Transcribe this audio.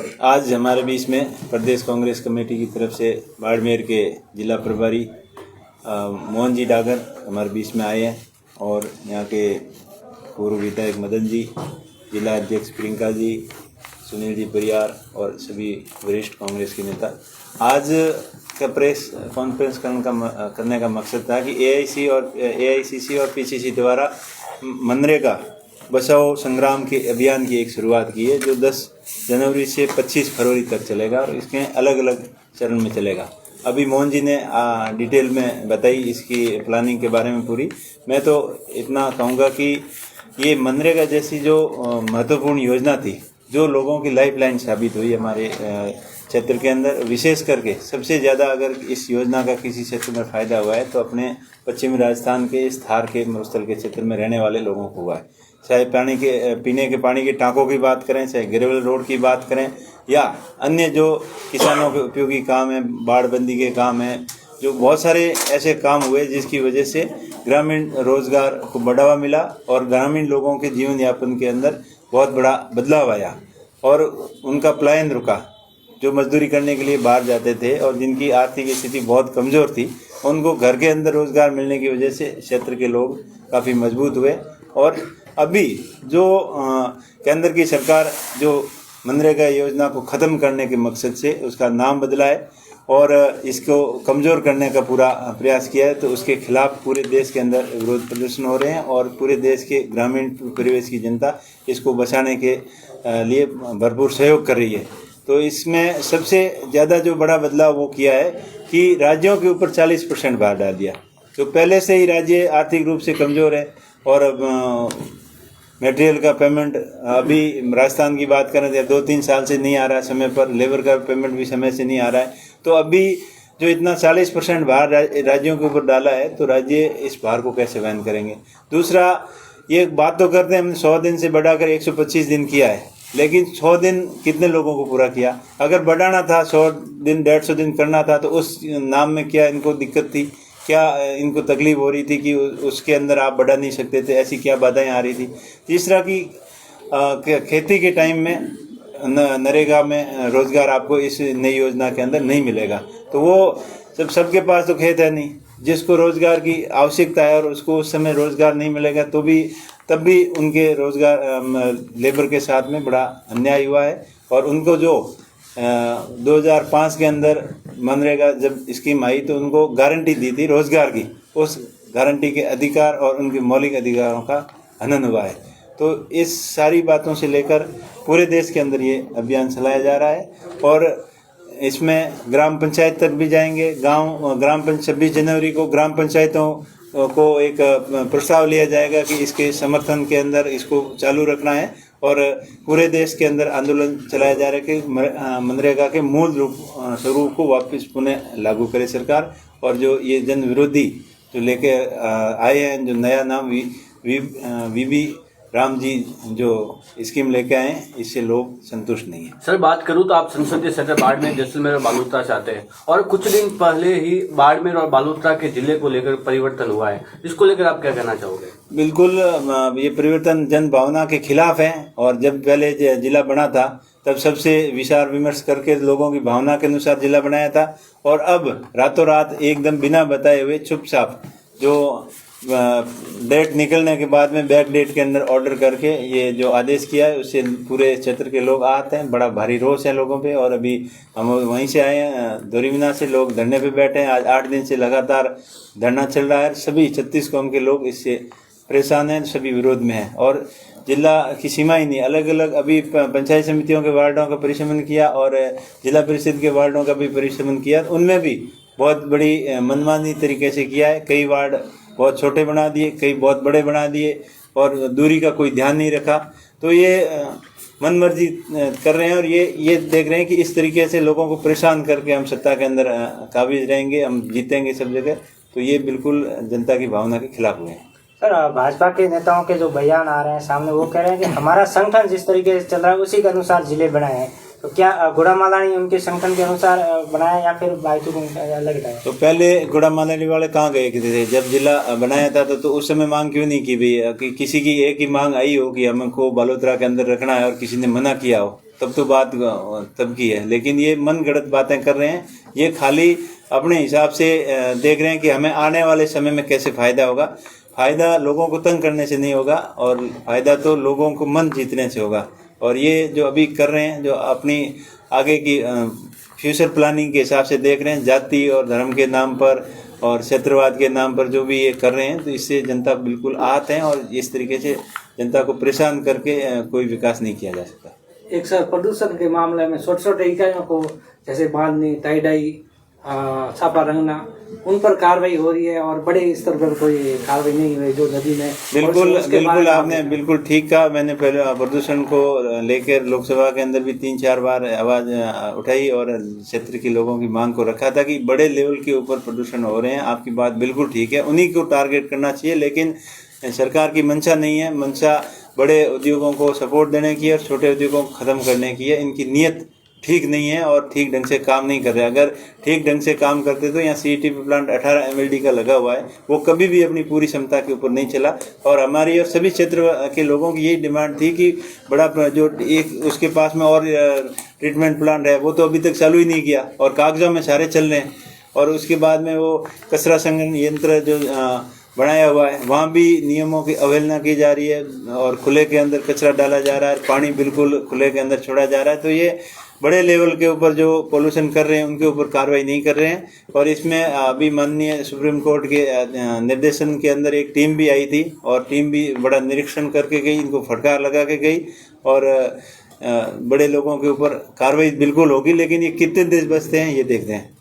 आज हमारे बीच में प्रदेश कांग्रेस कमेटी की तरफ से बाड़मेर के जिला प्रभारी मोहन जी डागर हमारे बीच में आए हैं और यहाँ के पूर्व विधायक मदन जी, जिला अध्यक्ष प्रियंका जी, सुनील जी परियार और सभी वरिष्ठ कांग्रेस के नेता। आज का प्रेस कॉन्फ्रेंस करने का मकसद था कि एआईसीसी और पीसीसी द्वारा मनरेगा बचाओ संग्राम के अभियान की एक शुरुआत की है, जो 10 जनवरी से 25 फरवरी तक चलेगा और इसके अलग अलग चरण में चलेगा। अभी मोहन जी ने डिटेल में बताई इसकी प्लानिंग के बारे में पूरी। मैं तो इतना कहूँगा कि ये मनरेगा जैसी जो महत्वपूर्ण योजना थी, जो लोगों की लाइफलाइन साबित हुई हमारे क्षेत्र के अंदर, विशेष करके सबसे ज़्यादा अगर इस योजना का किसी क्षेत्र में फ़ायदा हुआ है तो अपने पश्चिमी राजस्थान के इस थार के मरुस्थल के क्षेत्र में रहने वाले लोगों को हुआ है। चाहे पीने के पानी के टाँकों की बात करें, चाहे ग्रेवल रोड की बात करें, या अन्य जो किसानों के उपयोगी काम है, बाढ़बंदी के काम है, जो बहुत सारे ऐसे काम हुए जिसकी वजह से ग्रामीण रोजगार को बढ़ावा मिला और ग्रामीण लोगों के जीवन यापन के अंदर बहुत बड़ा बदलाव आया और उनका पलायन रुका। जो मजदूरी करने के लिए बाहर जाते थे और जिनकी आर्थिक स्थिति बहुत कमज़ोर थी, उनको घर के अंदर रोजगार मिलने की वजह से क्षेत्र के लोग काफ़ी मजबूत हुए। और अभी जो केंद्र की सरकार जो मनरेगा योजना को ख़त्म करने के मकसद से उसका नाम बदला है और इसको कमज़ोर करने का पूरा प्रयास किया है, तो उसके खिलाफ पूरे देश के अंदर विरोध प्रदर्शन हो रहे हैं और पूरे देश के ग्रामीण परिवेश की जनता इसको बचाने के लिए भरपूर सहयोग कर रही है। तो इसमें सबसे ज़्यादा जो बड़ा बदलाव वो किया है कि राज्यों के ऊपर 40% भार डाल दिया। तो पहले से ही राज्य आर्थिक रूप से कमज़ोर है और मटेरियल का पेमेंट, अभी राजस्थान की बात करें तो 2-3 साल से नहीं आ रहा है समय पर, लेबर का पेमेंट भी समय से नहीं आ रहा है। तो अभी जो इतना 40% भार राज्यों के ऊपर डाला है, तो राज्य इस भार को कैसे वहन करेंगे। दूसरा, ये बात तो करते हैं हमने 100 दिन से बढ़ाकर 125 दिन किया है, लेकिन 100 दिन कितने लोगों को पूरा किया। अगर बढ़ाना था 100 दिन 150 दिन करना था तो उस नाम में क्या इनको दिक्कत थी, क्या इनको तकलीफ हो रही थी कि उसके अंदर आप बढ़ा नहीं सकते थे, ऐसी क्या बाधाएं आ रही थी। तीसरा कि खेती के टाइम में नरेगा में रोज़गार आपको इस नई योजना के अंदर नहीं मिलेगा। तो वो सबके पास तो खेत है नहीं, जिसको रोज़गार की आवश्यकता है और उसको उस समय रोज़गार नहीं मिलेगा तो भी तब भी उनके रोज़गार लेबर के साथ में बड़ा अन्याय हुआ है। और उनको जो 2005 के अंदर मनरेगा जब स्कीम आई तो उनको गारंटी दी थी रोज़गार की, उस गारंटी के अधिकार और उनके मौलिक अधिकारों का हनन हुआ है। तो इस सारी बातों से लेकर पूरे देश के अंदर ये अभियान चलाया जा रहा है और इसमें ग्राम पंचायत तक भी जाएंगे। 26 जनवरी को ग्राम पंचायतों को एक प्रस्ताव लिया जाएगा कि इसके समर्थन के अंदर इसको चालू रखना है और पूरे देश के अंदर आंदोलन चलाया जा रहा है कि मनरेगा के मूल स्वरूप को वापस पुनः लागू करे सरकार। और जो ये जन विरोधी जो लेके आए हैं, जो नया नाम वीबी राम जी जो स्कीम लेके आए हैं, इससे लोग संतुष्ट नहीं है। सर, बात करूं तो आप संसदीय क्षेत्र बाड़मेर, जैसलमेर और बालोतरा चाहते हैं और कुछ दिन पहले ही बाड़मेर और बालोतरा के जिले को लेकर परिवर्तन हुआ है, इसको लेकर आप क्या कहना चाहोगे। बिल्कुल, ये परिवर्तन जन भावना के खिलाफ है और जब पहले जिला बना था तब सबसे विचार विमर्श करके लोगों की भावना के अनुसार जिला बनाया था और अब रातों रात एकदम बिना बताए हुए चुपचाप जो डेट निकलने के बाद में बैक डेट के अंदर ऑर्डर करके ये जो आदेश किया है, उससे पूरे क्षेत्र के लोग आते हैं। बड़ा भारी रोष है लोगों पे और अभी हम वहीं से आए हैं, दोरीमीना से लोग धरने पे बैठे हैं। आज 8 दिन से लगातार धरना चल रहा है। सभी 36 कौम के लोग इससे परेशान हैं, सभी विरोध में हैं और जिला की सीमा ही नहीं, अलग अलग अभी पंचायत समितियों के वार्डों का परिशमन किया और जिला परिषद के वार्डों का भी परिशमन किया। उनमें भी बहुत बड़ी मनमानी तरीके से किया है। कई वार्ड बहुत छोटे बना दिए, कई बहुत बड़े बना दिए और दूरी का कोई ध्यान नहीं रखा। तो ये मनमर्जी कर रहे हैं और ये देख रहे हैं कि इस तरीके से लोगों को परेशान करके हम सत्ता के अंदर काबिज रहेंगे, हम जीतेंगे सब जगह। तो ये बिल्कुल जनता की भावना के खिलाफ हुए हैं। सर, भाजपा के नेताओं के जो बयान आ रहे हैं सामने, वो कह रहे हैं कि हमारा संगठन जिस तरीके से चल रहा है उसी के अनुसार जिले बनाए हैं। तो क्या गुड़ामालानी उनके संगठन के अनुसार बनाया या फिर बायतू अलग है? तो पहले गुड़ामालानी वाले कहाँ गए थे जब जिला बनाया था तो उस समय मांग क्यों नहीं की भी कि किसी की एक ही मांग आई हो कि हमको बालोतरा के अंदर रखना है और किसी ने मना किया हो। तब तो बात तब की है, लेकिन ये मन गढ़ंत बातें कर रहे हैं। ये खाली अपने हिसाब से देख रहे हैं कि हमें आने वाले समय में कैसे फायदा होगा। फायदा लोगों को तंग करने से नहीं होगा, और फायदा तो लोगों को मन जीतने से होगा। और ये जो अभी कर रहे हैं, जो अपनी आगे की फ्यूचर प्लानिंग के हिसाब से देख रहे हैं, जाति और धर्म के नाम पर और क्षेत्रवाद के नाम पर जो भी ये कर रहे हैं, तो इससे जनता बिल्कुल आहत है, और इस तरीके से जनता को परेशान करके कोई विकास नहीं किया जा सकता। एक सर, प्रदूषण के मामले में छोटे छोटे इकाइयों को जैसे बांधनी, टाई डाई, छापा रंगना, उन पर कार्रवाई हो रही है और बड़े स्तर पर कोई कार्रवाई नहीं हुई जो नदी में। बिल्कुल आपने बिल्कुल ठीक कहा। मैंने पहले प्रदूषण को लेकर लोकसभा के अंदर भी 3-4 बार आवाज उठाई और क्षेत्र के लोगों की मांग को रखा था कि बड़े लेवल के ऊपर प्रदूषण हो रहे हैं। आपकी बात बिल्कुल ठीक है, उन्हीं को टारगेट करना चाहिए, लेकिन सरकार की मंशा नहीं है। मंशा बड़े उद्योगों को सपोर्ट देने की और छोटे उद्योगों को खत्म करने की है। इनकी नीयत ठीक नहीं है और ठीक ढंग से काम नहीं कर रहे। अगर ठीक ढंग से काम करते तो यहाँ सीईटीपी प्लांट 18 MLD का लगा हुआ है, वो कभी भी अपनी पूरी क्षमता के ऊपर नहीं चला। और हमारी और सभी क्षेत्र के लोगों की यही डिमांड थी कि बड़ा जो एक उसके पास में और ट्रीटमेंट प्लांट है, वो तो अभी तक चालू ही नहीं किया और कागजों में सारे चल रहे हैं। और उसके बाद में वो कचरा संग्रहण यंत्र जो बनाया हुआ है, वहाँ भी नियमों की अवहेलना की जा रही है और खुले के अंदर कचरा डाला जा रहा है, पानी बिल्कुल खुले के अंदर छोड़ा जा रहा है। तो ये बड़े लेवल के ऊपर जो पोल्यूशन कर रहे हैं उनके ऊपर कार्रवाई नहीं कर रहे हैं। और इसमें अभी माननीय सुप्रीम कोर्ट के निर्देशन के अंदर एक टीम भी आई थी और टीम भी बड़ा निरीक्षण करके गई, इनको फटकार लगा के गई और बड़े लोगों के ऊपर कार्रवाई बिल्कुल होगी। लेकिन ये कितने देश बचते हैं ये देखते हैं।